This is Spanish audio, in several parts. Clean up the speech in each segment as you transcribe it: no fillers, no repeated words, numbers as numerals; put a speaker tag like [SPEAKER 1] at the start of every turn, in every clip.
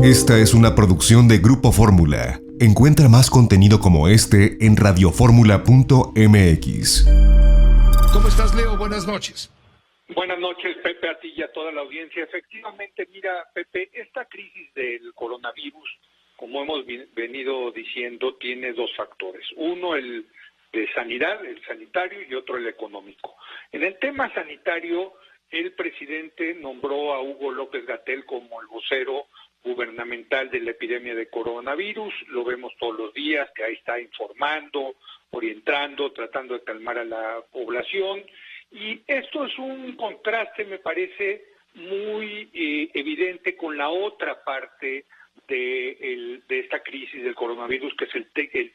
[SPEAKER 1] Esta es una producción de Grupo Fórmula. Encuentra más contenido como este en radioformula.mx.
[SPEAKER 2] ¿Cómo estás, Leo? Buenas noches.
[SPEAKER 3] Buenas noches, Pepe, a ti y a toda la audiencia. Efectivamente, mira, Pepe, esta crisis del coronavirus, como hemos venido diciendo, tiene dos factores. Uno, el de sanidad, el sanitario, y otro, el económico. En el tema sanitario, el presidente nombró a Hugo López-Gatell como el vocero gubernamental de la epidemia de coronavirus. Lo vemos todos los días, que ahí está informando, orientando, tratando de calmar a la población. Y esto es un contraste, me parece, muy evidente con la otra parte de esta crisis del coronavirus, que es el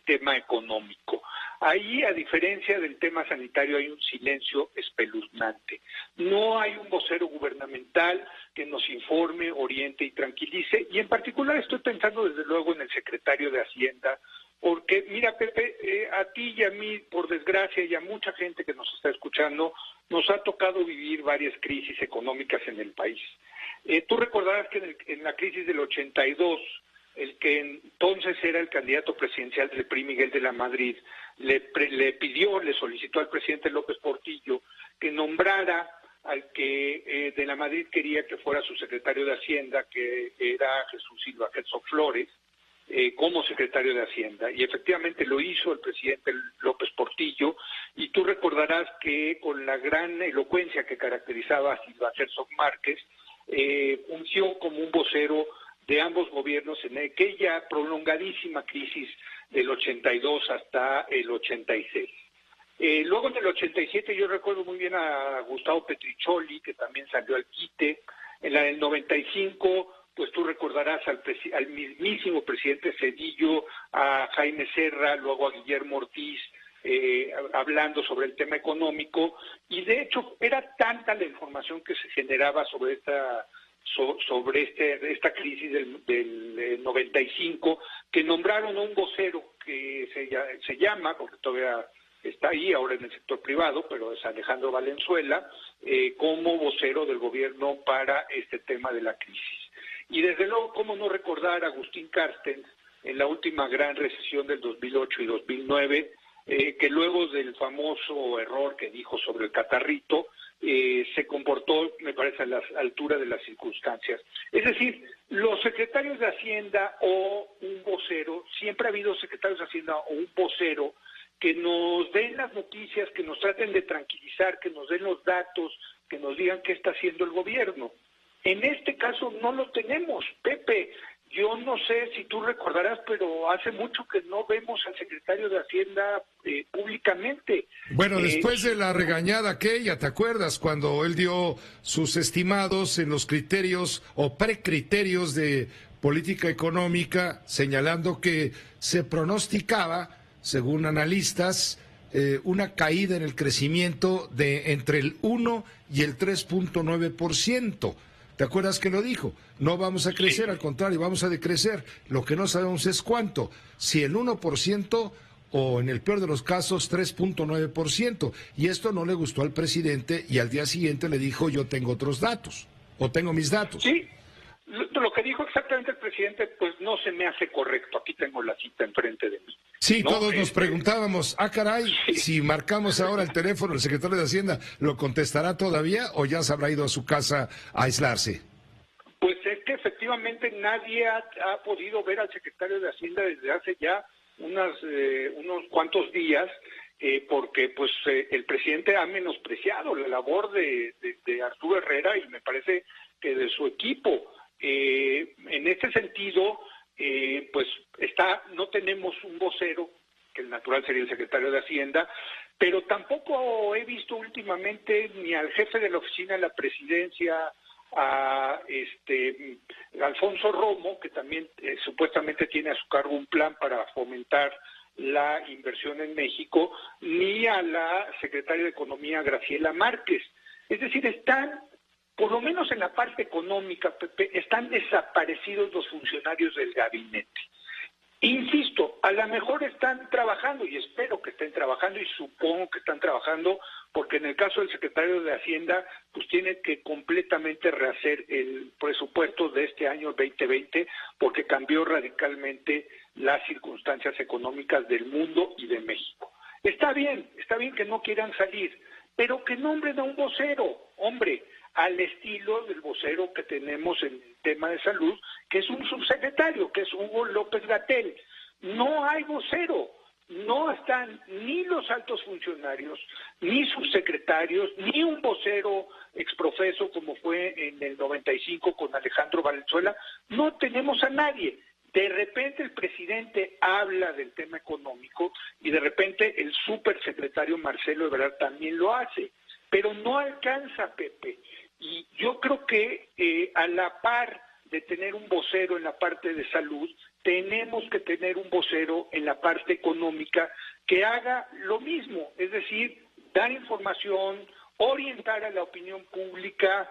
[SPEAKER 3] tema económico. Ahí, a diferencia del tema sanitario, hay un silencio espeluznante. No hay un vocero gubernamental que nos informe, oriente y tranquilice, y en particular estoy pensando desde luego en el secretario de Hacienda, porque mira, Pepe, a ti y a mí, por desgracia, y a mucha gente que nos está escuchando, nos ha tocado vivir varias crisis económicas en el país. Tú recordarás que en la crisis del 82, el que entonces era el candidato presidencial del PRI, Miguel de la Madrid, le solicitó al presidente López Portillo que nombrara al que de la Madrid quería que fuera su secretario de Hacienda, que era Jesús Silva Herzog Flores, como secretario de Hacienda, y efectivamente lo hizo el presidente López Portillo, y tú recordarás que con la gran elocuencia que caracterizaba a Silva Herzog Márquez, fungió como un vocero de ambos gobiernos en aquella prolongadísima crisis del 82 hasta el 86. Luego en el 87 yo recuerdo muy bien a Gustavo Petricholi, que también salió al quite. En la del 95, pues tú recordarás al mismísimo presidente Zedillo, a Jaime Serra, luego a Guillermo Ortiz, hablando sobre el tema económico, y de hecho era tanta la información que se generaba sobre esta crisis del 95, que nombraron a un vocero que se llama, porque todavía está ahí ahora en el sector privado, pero es Alejandro Valenzuela, como vocero del gobierno para este tema de la crisis. Y desde luego, cómo no recordar a Agustín Carstens en la última gran recesión del 2008 y 2009, que luego del famoso error que dijo sobre el catarrito, se comportó, me parece, a la altura de las circunstancias. Es decir, los secretarios de Hacienda o un vocero, siempre ha habido secretarios de Hacienda o un vocero que nos den las noticias, que nos traten de tranquilizar, que nos den los datos, que nos digan qué está haciendo el gobierno. En este caso no lo tenemos, Pepe. Yo no sé si tú recordarás, pero hace mucho que no vemos al secretario de Hacienda públicamente.
[SPEAKER 2] Bueno, después de la regañada aquella, ¿te acuerdas? Cuando él dio sus estimados en los criterios o precriterios de política económica, señalando que se pronosticaba, según analistas, una caída en el crecimiento de entre el 1 y el 3.9%. ¿Te acuerdas que lo dijo? No vamos a crecer, al contrario, vamos a decrecer. Lo que no sabemos es cuánto, si el 1% o en el peor de los casos 3.9%. Y esto no le gustó al presidente y al día siguiente le dijo, yo tengo otros datos, o tengo mis datos.
[SPEAKER 3] Sí, lo que dijo exactamente el presidente, pues no se me hace correcto. Aquí tengo la cita enfrente de mí.
[SPEAKER 2] Sí, ¿no? Todos nos preguntábamos, caray, sí, si marcamos ahora el teléfono, el secretario de Hacienda, ¿lo contestará todavía o ya se habrá ido a su casa a aislarse?
[SPEAKER 3] Pues es que efectivamente nadie ha podido ver al secretario de Hacienda desde hace ya unos cuantos días, porque pues el presidente ha menospreciado la labor de Arturo Herrera y me parece que de su equipo. En este sentido, pues no tenemos un vocero, que el natural sería el secretario de Hacienda, pero tampoco he visto últimamente ni al jefe de la oficina de la presidencia, a Alfonso Romo, que también supuestamente tiene a su cargo un plan para fomentar la inversión en México, ni a la secretaria de Economía, Graciela Márquez. Es decir, están, por lo menos en la parte económica, Pepe, están desaparecidos los funcionarios del gabinete. Insisto, a lo mejor están trabajando, y espero que estén trabajando, y supongo que están trabajando, porque en el caso del secretario de Hacienda, pues tiene que completamente rehacer el presupuesto de este año 2020, porque cambió radicalmente las circunstancias económicas del mundo y de México. Está bien que no quieran salir, pero que nombren a un vocero, hombre, al estilo del vocero que tenemos en el tema de salud, que es un subsecretario, que es Hugo López-Gatell. No hay vocero, no están ni los altos funcionarios, ni subsecretarios, ni un vocero exprofeso como fue en el 95 con Alejandro Valenzuela. No tenemos a nadie. De repente el presidente habla del tema económico y de repente el supersecretario Marcelo Ebrard también lo hace, pero no alcanza, Pepe. Y yo creo que a la par de tener un vocero en la parte de salud, tenemos que tener un vocero en la parte económica que haga lo mismo, es decir, dar información, orientar a la opinión pública,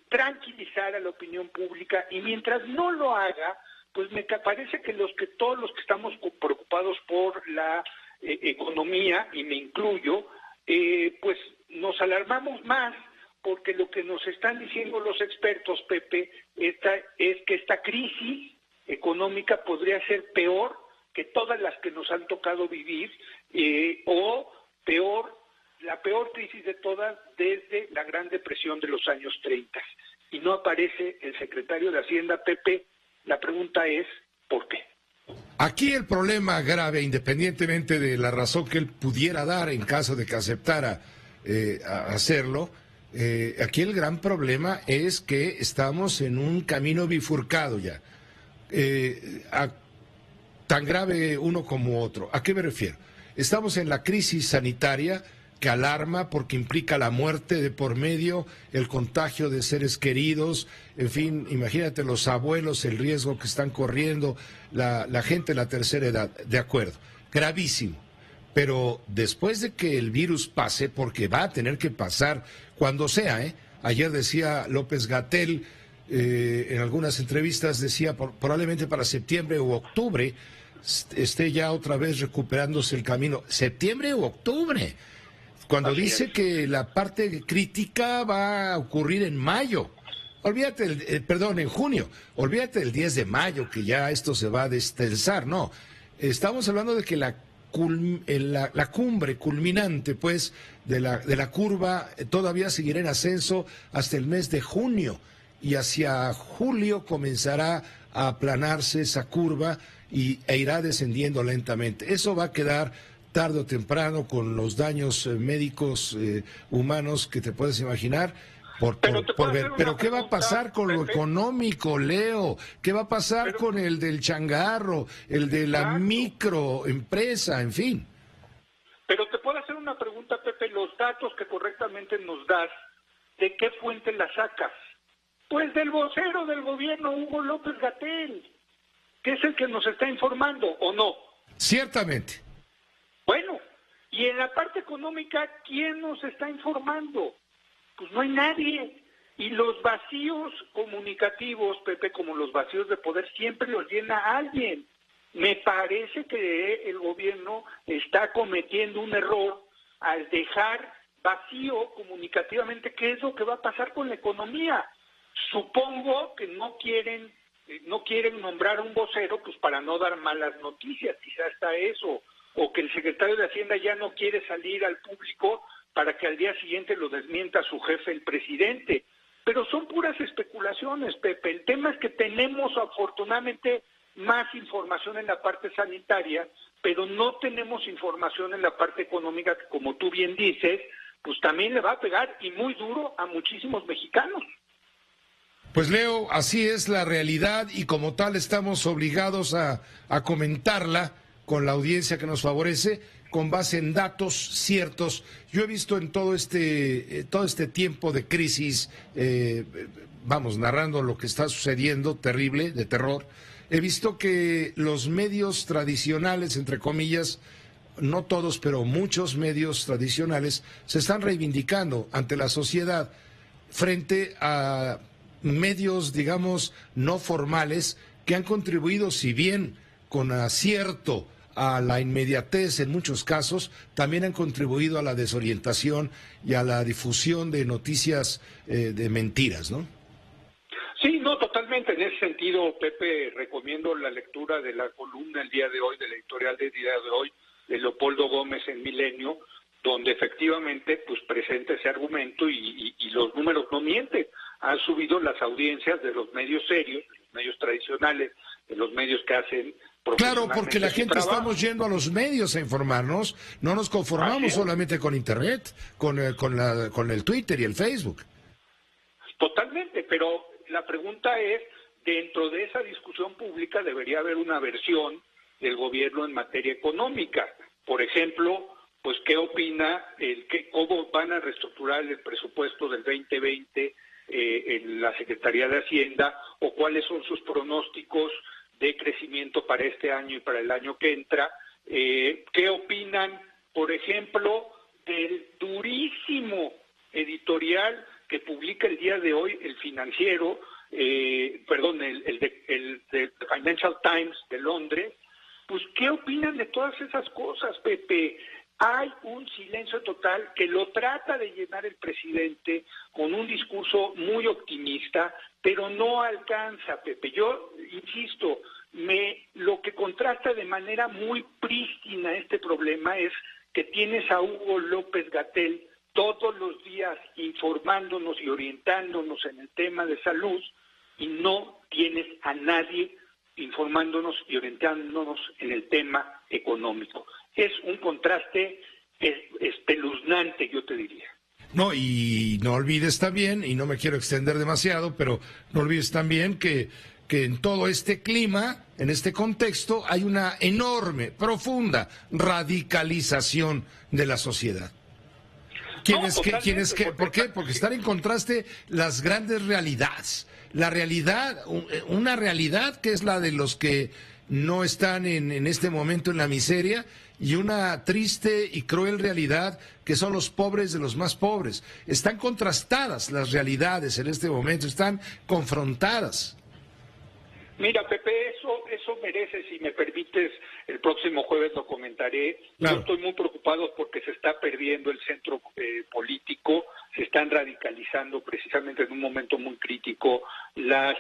[SPEAKER 3] tranquilizar a la opinión pública, y mientras no lo haga, pues me parece que todos los que estamos preocupados por la economía, y me incluyo, pues nos alarmamos más, porque lo que nos están diciendo los expertos, Pepe, es que esta crisis económica podría ser peor que todas las que nos han tocado vivir, o peor, la peor crisis de todas desde la Gran Depresión de los años 30. Y no aparece el secretario de Hacienda, Pepe. La pregunta es, ¿por qué?
[SPEAKER 2] Aquí el problema grave, independientemente de la razón que él pudiera dar en caso de que aceptara hacerlo, aquí el gran problema es que estamos en un camino bifurcado ya, tan grave uno como otro. ¿A qué me refiero? Estamos en la crisis sanitaria que alarma porque implica la muerte de por medio, el contagio de seres queridos, en fin, imagínate los abuelos, el riesgo que están corriendo, la gente de la tercera edad, de acuerdo, gravísimo. Pero después de que el virus pase, porque va a tener que pasar cuando sea, ayer decía López-Gatell, en algunas entrevistas decía probablemente para septiembre u octubre esté ya otra vez recuperándose el camino. ¿Septiembre u octubre? Cuando
[SPEAKER 3] Así
[SPEAKER 2] dice
[SPEAKER 3] es.
[SPEAKER 2] que la parte crítica va a ocurrir en mayo. Olvídate, en junio. Olvídate el 10 de mayo, que ya esto se va a destensar. No, estamos hablando de que la cumbre culminante, pues, de la curva todavía seguirá en ascenso hasta el mes de junio. Y hacia julio comenzará a aplanarse esa curva e irá descendiendo lentamente. Eso va a quedar tarde o temprano con los daños médicos humanos que te puedes imaginar por ver. Pero ¿qué va a pasar con lo económico, Leo? ¿Qué va a pasar con el del changarro, el de la microempresa, en fin?
[SPEAKER 3] Pero te puedo hacer una pregunta, Pepe. Los datos que correctamente nos das, ¿de qué fuente las sacas? Pues del vocero del gobierno, Hugo López-Gatell, que es el que nos está informando, ¿o no?
[SPEAKER 2] Ciertamente.
[SPEAKER 3] Bueno, y en la parte económica, ¿quién nos está informando? Pues no hay nadie. Y los vacíos comunicativos, Pepe, como los vacíos de poder, siempre los llena alguien. Me parece que el gobierno está cometiendo un error al dejar vacío comunicativamente qué es lo que va a pasar con la economía. Supongo que no quieren nombrar a un vocero pues para no dar malas noticias, quizás está eso, o que el secretario de Hacienda ya no quiere salir al público para que al día siguiente lo desmienta su jefe, el presidente. Pero son puras especulaciones, Pepe. El tema es que tenemos afortunadamente más información en la parte sanitaria, pero no tenemos información en la parte económica que, como tú bien dices, pues también le va a pegar y muy duro a muchísimos mexicanos.
[SPEAKER 2] Pues Leo, así es la realidad y como tal estamos obligados a comentarla con la audiencia que nos favorece, con base en datos ciertos. Yo he visto en todo este tiempo de crisis, narrando lo que está sucediendo, terrible, de terror, he visto que los medios tradicionales, entre comillas, no todos, pero muchos medios tradicionales, se están reivindicando ante la sociedad frente a medios, digamos, no formales, que han contribuido, si bien con acierto a la inmediatez en muchos casos, también han contribuido a la desorientación y a la difusión de noticias de mentiras, ¿no?
[SPEAKER 3] Sí, no, totalmente. En ese sentido, Pepe, recomiendo la lectura de la columna el día de hoy, de la editorial del día de hoy, de Leopoldo Gómez en Milenio, donde efectivamente pues presenta ese argumento y los números no mienten. Han subido las audiencias de los medios serios, de los medios tradicionales, de los medios que hacen
[SPEAKER 2] Claro, porque la gente
[SPEAKER 3] trabajo.
[SPEAKER 2] estamos yendo a los medios a informarnos, no nos conformamos solamente con Internet, con el Twitter y el Facebook.
[SPEAKER 3] Totalmente, pero la pregunta es, dentro de esa discusión pública debería haber una versión del gobierno en materia económica. Por ejemplo, pues qué opina, cómo van a reestructurar el presupuesto del 2020 en la Secretaría de Hacienda, o cuáles son sus pronósticos de crecimiento para este año y para el año que entra. ¿Qué opinan, por ejemplo, del durísimo editorial que publica el día de hoy el Financiero, el Financial Times de Londres? Pues, ¿qué opinan de todas esas cosas, Pepe? Hay un silencio total que lo trata de llenar el presidente con un discurso muy optimista, pero no alcanza, Pepe. Yo insisto, lo que contrasta de manera muy prístina este problema es que tienes a Hugo López-Gatell todos los días informándonos y orientándonos en el tema de salud, y no tienes a nadie informándonos y orientándonos en el tema económico. Es un contraste espeluznante, yo te diría.
[SPEAKER 2] No, y no olvides también, y no me quiero extender demasiado, pero no olvides también que en todo este clima, en este contexto, hay una enorme, profunda radicalización de la sociedad. ¿Por qué? Porque están en contraste las grandes realidades. La realidad, una realidad que es la de los que no están en este momento en la miseria, y una triste y cruel realidad que son los pobres de los más pobres. Están contrastadas las realidades en este momento, están confrontadas.
[SPEAKER 3] Mira, Pepe, eso merece, si me permites, el próximo jueves lo comentaré.
[SPEAKER 2] Claro.
[SPEAKER 3] Yo estoy muy preocupado porque se está perdiendo el centro político, se están radicalizando precisamente en un momento muy crítico las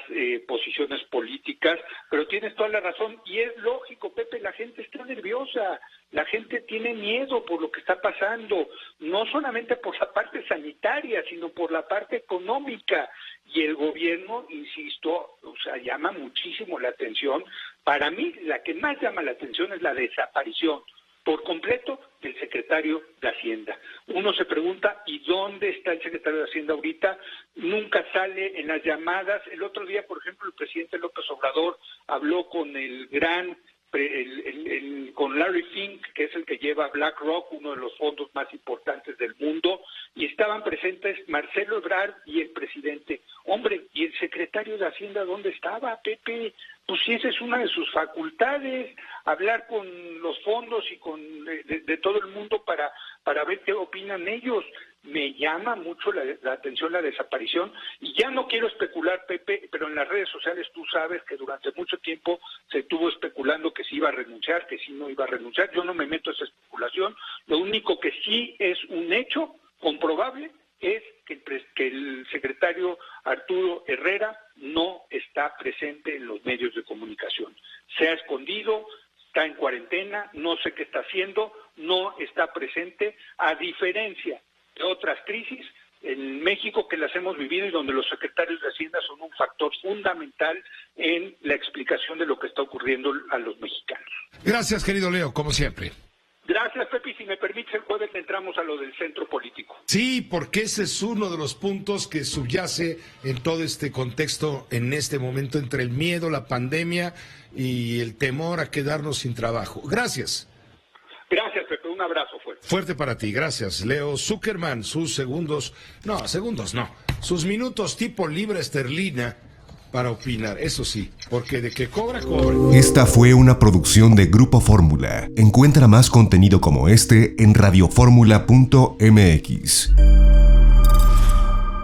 [SPEAKER 3] posiciones políticas, pero tienes toda la razón, y es lógico, Pepe, la gente está nerviosa, la gente tiene miedo por lo que está pasando, no solamente por la parte sanitaria, sino por la parte económica, y el gobierno, insisto, llama muchísimo la atención. Para mí, la que más llama la atención es la desaparición por completo del secretario de Hacienda. Uno se pregunta, ¿y dónde está el secretario de Hacienda ahorita? Nunca sale en las llamadas. El otro día, por ejemplo, el presidente López Obrador habló con con Larry Fink, que es el que lleva BlackRock, uno de los fondos más importantes del mundo, y estaban presentes Marcelo Ebrard y el presidente. Hombre, ¿y el secretario de Hacienda dónde estaba, Pepe? Pues sí, esa es una de sus facultades, hablar con los fondos y con de todo el mundo para ver qué opinan ellos. Me llama mucho la atención la desaparición, y ya no quiero especular, Pepe, pero en las redes sociales tú sabes que durante mucho tiempo se estuvo especulando que sí iba a renunciar, que sí no iba a renunciar. Yo no me meto a esa especulación. Lo único que sí es un hecho comprobable es que el secretario Arturo Herrera no está presente en los medios de comunicación. Se ha escondido, está en cuarentena, no sé qué está haciendo, no está presente, a diferencia de otras crisis en México que las hemos vivido y donde los secretarios de Hacienda son un factor fundamental en la explicación de lo que está ocurriendo a los mexicanos.
[SPEAKER 2] Gracias, querido Leo, como siempre.
[SPEAKER 3] Gracias, Pepe, y si me permites, el jueves entramos a lo del centro político.
[SPEAKER 2] Sí, porque ese es uno de los puntos que subyace en todo este contexto, en este momento, entre el miedo, la pandemia y el temor a quedarnos sin trabajo. Gracias.
[SPEAKER 3] Gracias, Pepe, un abrazo fuerte.
[SPEAKER 2] Fuerte para ti, gracias. Leo Zuckerman, sus sus minutos tipo libra esterlina para opinar, eso sí, porque de que cobra.
[SPEAKER 1] Esta fue una producción de Grupo Fórmula. Encuentra más contenido como este en radioformula.mx.